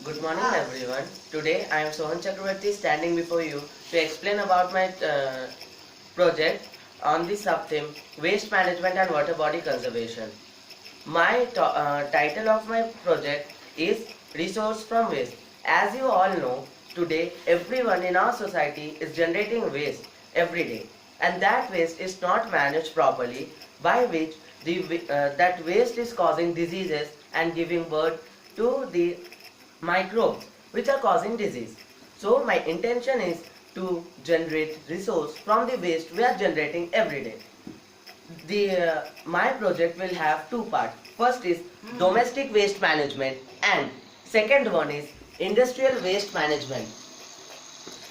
Good morning everyone. Today I am Sohan Chakravarti standing before you to explain about my project on the sub-theme Waste Management and Water Body Conservation. My title of my project is Resource from Waste. As you all know, today everyone in our society is generating waste every day, and that waste is not managed properly, by which that waste is causing diseases and giving birth to the microbes which are causing disease. So my intention is to generate resource from the waste we are generating every day. My project will have two parts. First is domestic waste management and second one is industrial waste management.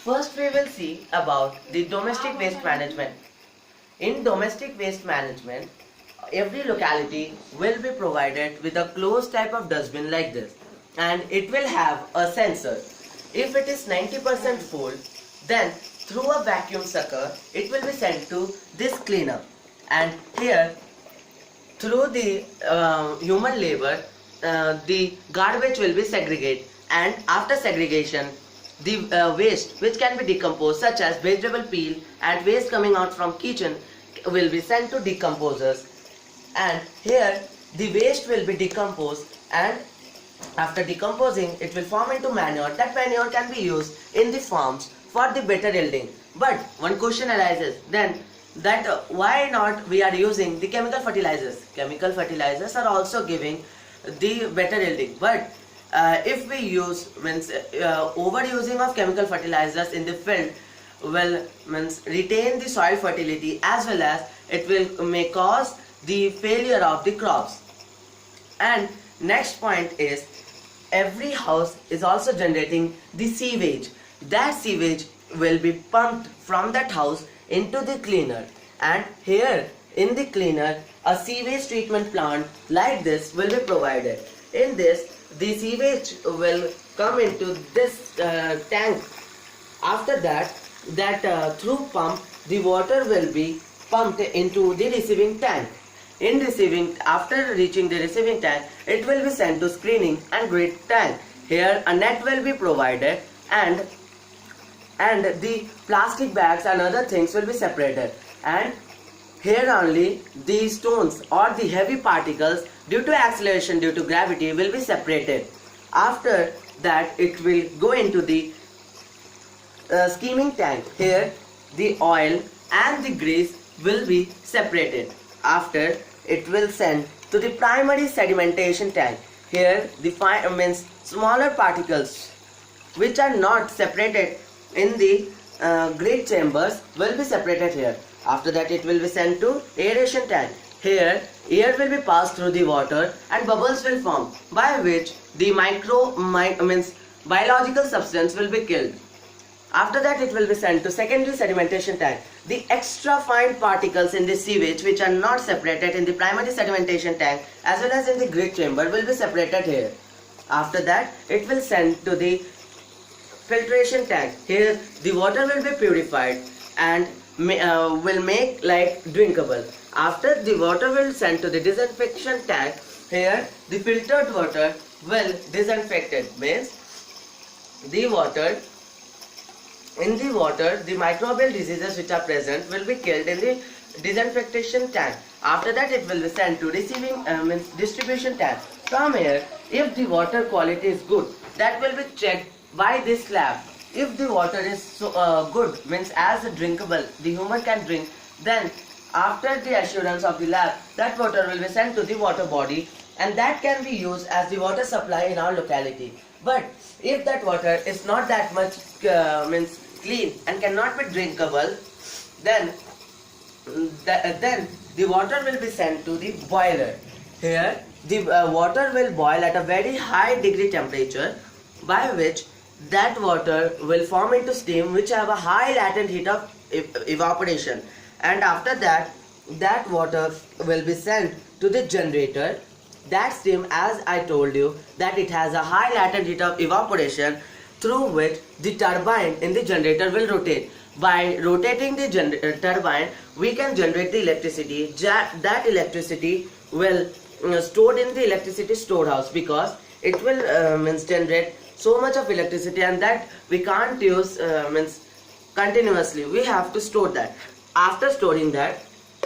First we will see about the domestic waste management. In domestic waste management, every locality will be provided with a closed type of dustbin like this, and it will have a sensor. If it is 90% full, then through a vacuum sucker it will be sent to this cleaner, and here through the human labor the garbage will be segregated, and after segregation the waste which can be decomposed, such as vegetable peel and waste coming out from kitchen, will be sent to decomposers, and here the waste will be decomposed, and after decomposing it will form into manure. That manure can be used in the farms for the better yielding. But one question arises then, that why not we are using the chemical fertilizers? Chemical fertilizers are also giving the better yielding, but if we use overusing of chemical fertilizers in the field will retain the soil fertility, as well as it may cause the failure of the crops. And next point is, every house is also generating the sewage. That sewage will be pumped from that house into the cleaner, and here in the cleaner a sewage treatment plant like this will be provided. In this, the sewage will come into this tank. After that through pump the water will be pumped into the receiving tank. After reaching the receiving tank, it will be sent to screening and grid tank. Here a net will be provided, and the plastic bags and other things will be separated, and here only the stones or the heavy particles due to acceleration, due to gravity, will be separated. After that it will go into the skimming tank. Here the oil and the grease will be separated. After, it will send to the primary sedimentation tank. Here the smaller particles which are not separated in the grid chambers will be separated here. After that it will be sent to aeration tank. Here air will be passed through the water and bubbles will form, by which the biological substance will be killed. After that it will be sent to secondary sedimentation tank. The extra fine particles in the sewage which are not separated in the primary sedimentation tank as well as in the grid chamber will be separated here. After that it will send to the filtration tank. Here the water will be purified and will make like drinkable. After, the water will send to the disinfection tank. Here the filtered water will disinfected, means in the water the microbial diseases which are present will be killed in the disinfection tank. After that it will be sent to receiving distribution tank. From here, if the water quality is good, that will be checked by this lab. If the water is good, means as drinkable, the human can drink, then after the assurance of the lab, that water will be sent to the water body, and that can be used as the water supply in our locality. But if that water is not that much clean and cannot be drinkable, then the water will be sent to the boiler. Here the water will boil at a very high degree temperature, by which that water will form into steam which have a high latent heat of evaporation, and after that water will be sent to the generator. That steam, as I told you, that it has a high latent heat of evaporation, through which the turbine in the generator will rotate. By rotating the turbine, we can generate the electricity. That electricity will stored in the electricity storehouse, because it will generate so much of electricity, and that we can't use means continuously. We have to store that. After storing that,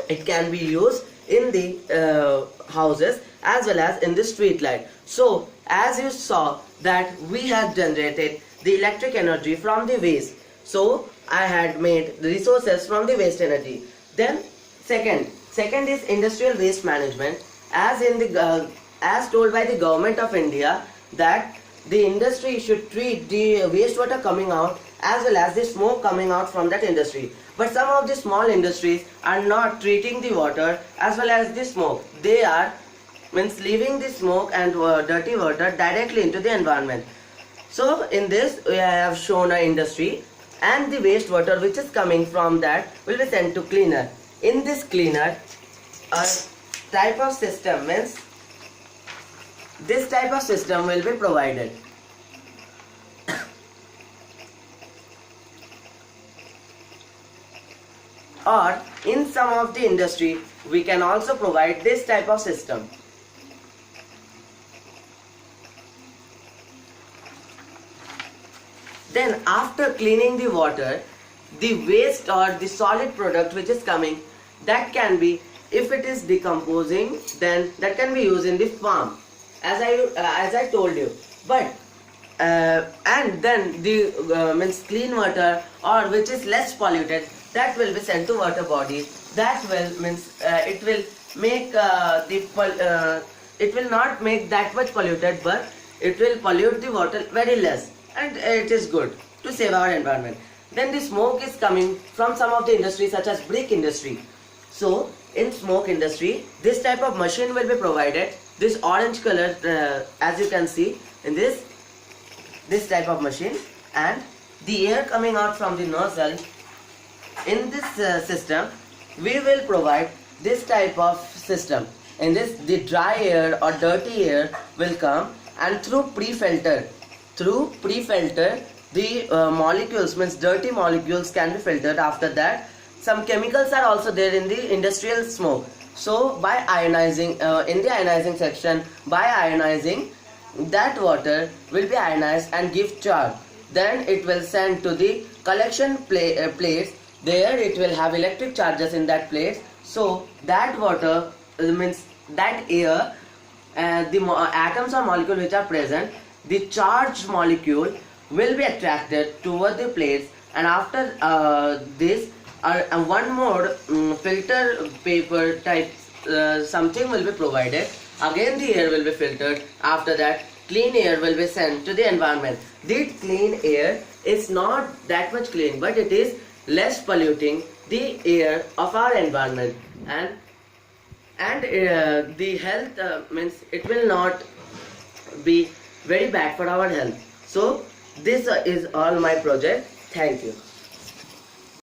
it can be used in the houses as well as in the street light. So as you saw that we have generated the electric energy from the waste. So I had made the resources from the waste energy. Then second is industrial waste management. As in the as told by the government of India, that the industry should treat the wastewater coming out as well as the smoke coming out from that industry. But some of the small industries are not treating the water as well as the smoke. They are leaving the smoke and dirty water directly into the environment. So in this we have shown an industry, and the wastewater which is coming from that will be sent to cleaner. In this cleaner, a type of system means this type of system will be provided. Or in some of the industry we can also provide this type of system. Then after cleaning the water, the waste or the solid product which is coming, that can be, if it is decomposing, then that can be used in the farm, as I told you. But and then the means clean water or which is less polluted, that will be sent to water bodies. That will it will make it will not make that much polluted, but it will pollute the water very less, and it is good to save our environment. Then the smoke is coming from some of the industries such as brick industry. So in smoke industry, this type of machine will be provided. This orange color, as you can see in this type of machine, and the air coming out from the nozzle. In this system, we will provide this type of system. In this, the dry air or dirty air will come, and through pre-filter, the molecules, means dirty molecules, can be filtered. After that, some chemicals are also there in the industrial smoke. So by ionizing, in the ionizing section, by ionizing, that water will be ionized and give charge. Then it will send to the collection plates. There it will have electric charges in that plate. So that water means that air, the atoms or molecule which are present, the charged molecule will be attracted toward the plates, and after this one more filter paper type something will be provided. Again the air will be filtered. After that, clean air will be sent to the environment. This clean air is not that much clean, but it is less polluting the air of our environment, and the health means it will not be very bad for our health. So this is all my project. Thank you.